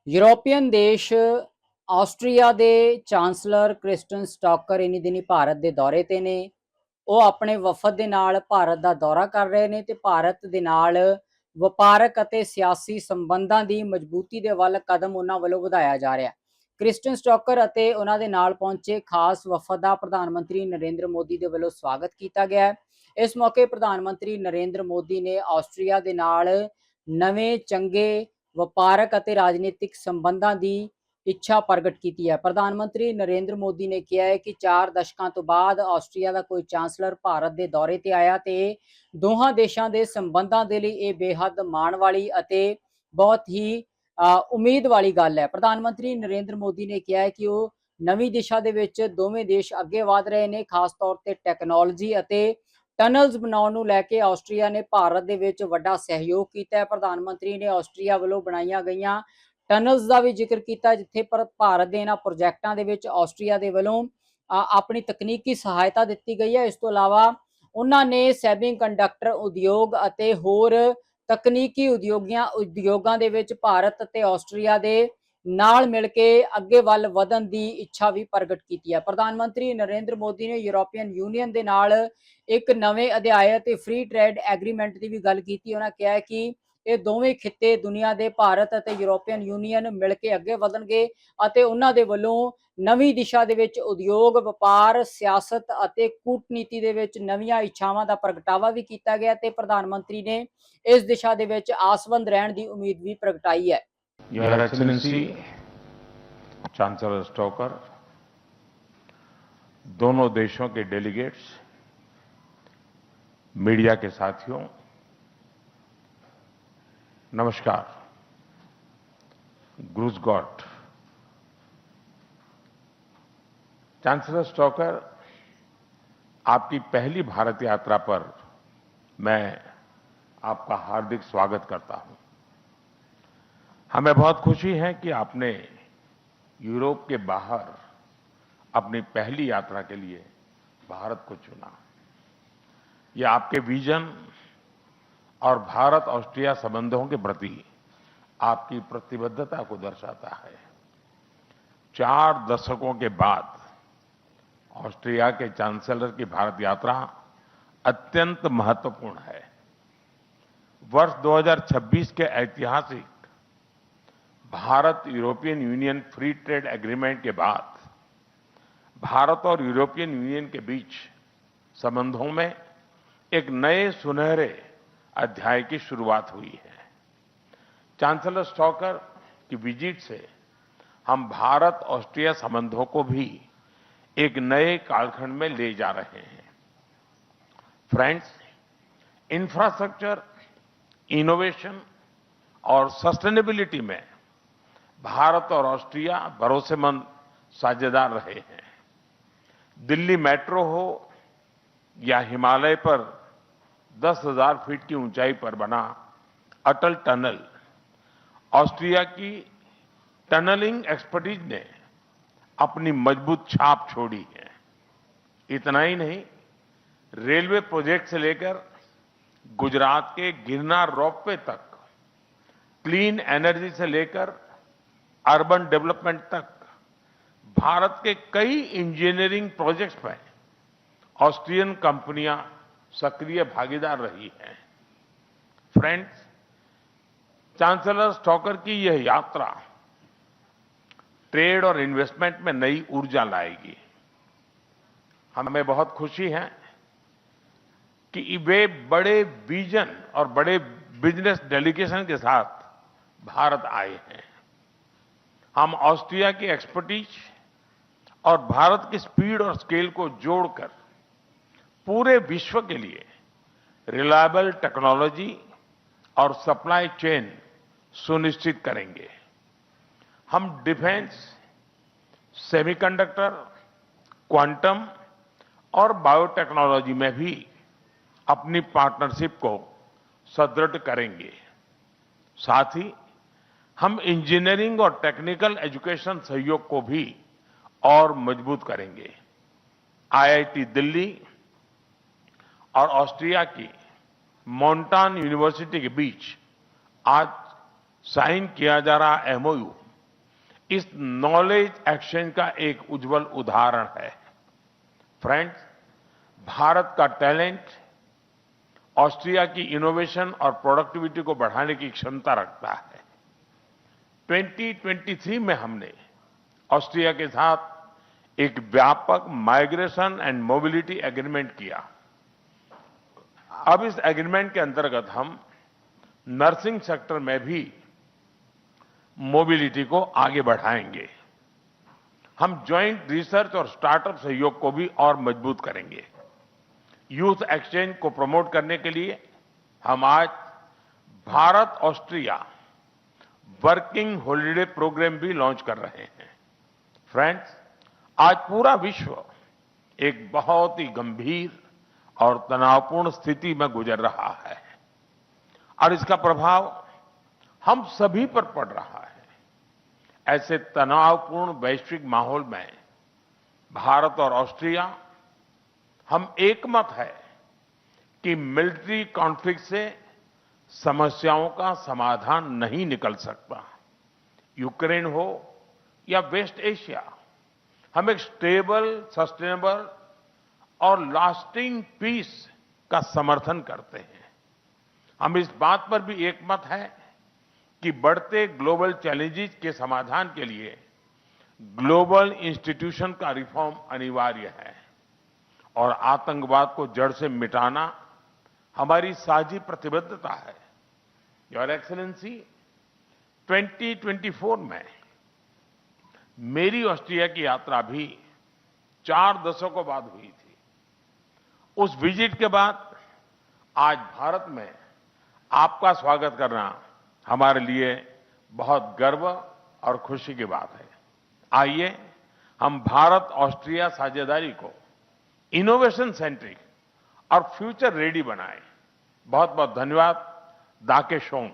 European देश Austria ਦੇ chancellor Kristen ਸਟਾਕਰ ਇਨੀ ਦਿਨੀ ਭਾਰਤ ਦੇ ਦੌਰੇ ਤੇ ਨੇ। ਉਹ ਆਪਣੇ ਵਫਦ ਦੇ ਨਾਲ ਭਾਰਤ ਦਾ ਦੌਰਾ ਕਰ ਰਹੇ ਨੇ ਤੇ ਭਾਰਤ ਦੇ ਨਾਲ ਵਪਾਰਕ ਅਤੇ ਸਿਆਸੀ ਸੰਬੰਧਾਂ ਦੀ ਮਜ਼ਬੂਤੀ ਦੇ ਵੱਲ ਕਦਮ ਉਹਨਾਂ ਵੱਲੋਂ ਵਧਾਇਆ ਜਾ ਰਿਹਾ। ਕ੍ਰਿਸਟਨ ਸਟਾਕਰ ਅਤੇ ਉਹਨਾਂ ਦੇ ਨਾਲ ਪਹੁੰਚੇ ਖਾਸ ਵਫਦ ਦਾ ਪ੍ਰਧਾਨ ਮੰਤਰੀ ਨਰਿੰਦਰ ਮੋਦੀ ਦੇ ਵੱਲੋਂ ਸਵਾਗਤ ਕੀਤਾ ਗਿਆ। ਇਸ ਮੌਕੇ ਪ੍ਰਧਾਨ ਮੰਤਰੀ ਨਰਿੰਦਰ ਮੋਦੀ ਨੇ ਆਸਟਰੀਆ ਦੇ ਨਾਲ ਨਵੇਂ ਚੰਗੇ ਵਪਾਰਕ ਅਤੇ ਰਾਜਨੀਤਿਕ ਸੰਬੰਧਾਂ ਦੀ ਇੱਛਾ ਪ੍ਰਗਟ ਕੀਤੀ ਹੈ। ਪ੍ਰਧਾਨ ਮੰਤਰੀ ਨਰਿੰਦਰ ਮੋਦੀ ਨੇ ਕਿਹਾ ਹੈ ਕਿ 4 ਦਸ਼ਕਾਂ ਤੋਂ ਬਾਅਦ ਆਸਟਰੀਆ ਦਾ ਕੋਈ ਚਾਂਸਲਰ ਭਾਰਤ ਦੇ ਦੌਰੇ ਤੇ ਆਇਆ ਤੇ ਦੋਹਾਂ ਦੇਸ਼ਾਂ ਦੇ ਸੰਬੰਧਾਂ ਦੇ ਲਈ ਇਹ ਬੇਹੱਦ ਮਾਣ ਵਾਲੀ ਅਤੇ ਬਹੁਤ ਹੀ ਉਮੀਦ ਵਾਲੀ ਗੱਲ ਹੈ। ਪ੍ਰਧਾਨ ਮੰਤਰੀ ਨਰਿੰਦਰ ਮੋਦੀ ਨੇ ਕਿਹਾ ਹੈ ਕਿ ਉਹ ਨਵੀਂ ਦਿਸ਼ਾ ਦੇ ਵਿੱਚ ਦੋਵੇਂ ਦੇਸ਼ ਅੱਗੇ ਵਧ ਰਹੇ ਨੇ। ਖਾਸ ਤੌਰ ਤੇ ਟੈਕਨੋਲੋਜੀ ਅਤੇ ਟਨਲਸ ਬਣਾਉਣ ਨੂੰ ਲੈ ਕੇ ਆਸਟਰੀਆ ਨੇ ਭਾਰਤ ਦੇ ਵਿੱਚ ਵੱਡਾ ਸਹਿਯੋਗ ਕੀਤਾ ਹੈ। ਪ੍ਰਧਾਨ ਮੰਤਰੀ ਨੇ ਆਸਟਰੀਆ ਵੱਲੋਂ ਬਣਾਈਆਂ ਗਈਆਂ ਟਨਲਸ ਦਾ ਵੀ ਜ਼ਿਕਰ ਕੀਤਾ, ਜਿੱਥੇ ਭਾਰਤ ਦੇ ਇਹਨਾਂ ਪ੍ਰੋਜੈਕਟਾਂ ਦੇ ਵਿੱਚ ਆਸਟਰੀਆ ਦੇ ਵੱਲੋਂ ਆਪਣੀ ਤਕਨੀਕੀ ਸਹਾਇਤਾ ਦਿੱਤੀ ਗਈ ਹੈ। ਇਸ ਤੋਂ ਇਲਾਵਾ ਉਹਨਾਂ ਨੇ ਸੈਮੀਕੰਡਕਟਰ ਉਦਯੋਗ ਅਤੇ ਹੋਰ ਤਕਨੀਕੀ ਉਦਯੋਗਾਂ ਦੇ ਵਿੱਚ ਭਾਰਤ ਅਤੇ ਆਸਟਰੀਆ ਦੇ ਨਾਲ ਮਿਲ ਕੇ ਅੱਗੇ ਵੱਲ ਵਧਣ ਦੀ ਇੱਛਾ ਵੀ ਪ੍ਰਗਟ ਕੀਤੀ ਹੈ। ਪ੍ਰਧਾਨ ਮੰਤਰੀ ਨਰਿੰਦਰ ਮੋਦੀ ਨੇ ਯੂਰੋਪੀਅਨ ਯੂਨੀਅਨ ਦੇ ਨਾਲ ਇੱਕ ਨਵੇਂ ਅਧਿਆਇ ਅਤੇ ਫ੍ਰੀ ਟ੍ਰੇਡ ਐਗਰੀਮੈਂਟ ਦੀ ਵੀ ਗੱਲ ਕੀਤੀ। ਉਹਨਾਂ ਕਿਹਾ ਕਿ ਇਹ ਦੋਵੇਂ ਖਿੱਤੇ ਦੁਨੀਆ ਦੇ ਭਾਰਤ ਅਤੇ ਯੂਰੋਪੀਅਨ ਯੂਨੀਅਨ ਮਿਲ ਕੇ ਅੱਗੇ ਵਧਣਗੇ ਅਤੇ ਉਹਨਾਂ ਦੇ ਵੱਲੋਂ ਨਵੀਂ ਦਿਸ਼ਾ ਦੇ ਵਿੱਚ ਉਦਯੋਗ, ਵਪਾਰ, ਸਿਆਸਤ ਅਤੇ ਕੂਟਨੀਤੀ ਦੇ ਵਿੱਚ ਨਵੀਆਂ ਇੱਛਾਵਾਂ ਦਾ ਪ੍ਰਗਟਾਵਾ ਵੀ ਕੀਤਾ ਗਿਆ ਤੇ ਪ੍ਰਧਾਨ ਮੰਤਰੀ ਨੇ ਇਸ ਦਿਸ਼ਾ ਦੇ ਵਿੱਚ ਆਸਵੰਦ ਰਹਿਣ ਦੀ ਉਮੀਦ ਵੀ ਪ੍ਰਗਟਾਈ ਹੈ। Your Excellency, चांसलर स्टॉकर, दोनों देशों के डेलीगेट्स, मीडिया के साथियों, नमस्कार। Gross got. चांसलर स्टॉकर, आपकी पहली भारत यात्रा पर मैं आपका हार्दिक स्वागत करता हूं। हमें बहुत खुशी है कि आपने यूरोप के बाहर अपनी पहली यात्रा के लिए भारत को चुना। यह आपके विजन और भारत ऑस्ट्रिया संबंधों के प्रति आपकी प्रतिबद्धता को दर्शाता है। 4 दशकों के बाद ऑस्ट्रिया के चांसलर की भारत यात्रा अत्यंत महत्वपूर्ण है। वर्ष 2026 के ऐतिहासिक Bharat European union free trade agreement के बाद भारत और यूरोपियन यूनियन के बीच संबंधों में एक नए सुनहरे अध्याय की शुरुआत हुई है। चांसलर स्टॉकर की विजिट से हम भारत ऑस्ट्रिया संबंधों को भी एक नए कालखंड में ले जा रहे हैं। फ्रेंड्स, इंफ्रास्ट्रक्चर, इनोवेशन और सस्टेनेबिलिटी में भारत और ऑस्ट्रिया भरोसेमंद साझेदार रहे हैं। दिल्ली मेट्रो हो या हिमालय पर 10,000 फीट की ऊंचाई पर बना अटल टनल, ऑस्ट्रिया की टनलिंग एक्सपर्टीज ने अपनी मजबूत छाप छोड़ी है। इतना ही नहीं, रेलवे प्रोजेक्ट से लेकर गुजरात के गिरनार रोपवे तक, क्लीन एनर्जी से लेकर अर्बन डेवलपमेंट तक भारत के कई इंजीनियरिंग प्रोजेक्ट्स में ऑस्ट्रियन कंपनियां सक्रिय भागीदार रही हैं। फ्रेंड्स, चांसलर स्टॉकर की यह यात्रा ट्रेड और इन्वेस्टमेंट में नई ऊर्जा लाएगी। हमें बहुत खुशी है कि वे बड़े विजन और बड़े बिजनेस डेलीगेशन के साथ भारत आए हैं। हम ऑस्ट्रिया की एक्सपर्टीज और भारत की स्पीड और स्केल को जोड़कर पूरे विश्व के लिए रिलायबल टेक्नोलॉजी और सप्लाई चेन सुनिश्चित करेंगे। हम डिफेंस, सेमीकंडक्टर, क्वांटम और बायोटेक्नोलॉजी में भी अपनी पार्टनरशिप को सुदृढ़ करेंगे। साथ ही हम इंजीनियरिंग और टेक्निकल एजुकेशन सहयोग को भी और मजबूत करेंगे। आईआईटी दिल्ली और ऑस्ट्रिया की मोंटान यूनिवर्सिटी के बीच आज साइन किया जा रहा एमओयू इस नॉलेज एक्सचेंज का एक उज्जवल उदाहरण है। फ्रेंड्स, भारत का टैलेंट ऑस्ट्रिया की इनोवेशन और प्रोडक्टिविटी को बढ़ाने की क्षमता रखता है। 2023 में हमने ऑस्ट्रिया के साथ एक व्यापक माइग्रेशन एंड मोबिलिटी एग्रीमेंट किया। अब इस एग्रीमेंट के अंतर्गत हम नर्सिंग सेक्टर में भी मोबिलिटी को आगे बढ़ाएंगे। हम ज्वाइंट रिसर्च और स्टार्टअप सहयोग को भी और मजबूत करेंगे। यूथ एक्सचेंज को प्रमोट करने के लिए हम आज Bharat Austria working holiday programme भी लॉन्च कर रहे हैं। फ्रेंड्स, आज पूरा विश्व एक बहुत ही गंभीर और तनावपूर्ण स्थिति में गुजर रहा है और इसका प्रभाव हम सभी पर पड़ रहा है। ऐसे तनावपूर्ण वैश्विक माहौल में भारत और ऑस्ट्रिया हम एकमत है कि मिलिट्री कॉन्फ्लिक्ट से समस्याओं का समाधान नहीं निकल सकता। यूक्रेन हो या वेस्ट एशिया, हम एक स्टेबल, सस्टेनेबल और लास्टिंग पीस का समर्थन करते हैं। हम इस बात पर भी एकमत है कि बढ़ते ग्लोबल चैलेंजेस के समाधान के लिए ग्लोबल इंस्टीट्यूशन का रिफॉर्म अनिवार्य है और आतंकवाद को जड़ से मिटाना हमारी साझी प्रतिबद्धता है। योर एक्सेलेंसी, 2024 में मेरी ऑस्ट्रिया की यात्रा भी 4 दशकों बाद हुई थी। उस विजिट के बाद आज भारत में आपका स्वागत करना हमारे लिए बहुत गर्व और खुशी की बात है। आइए हम भारत ऑस्ट्रिया साझेदारी को इनोवेशन सेंट्रिक और फ्यूचर रेडी बनाएं। बहुत बहुत धन्यवाद। दाके शोन।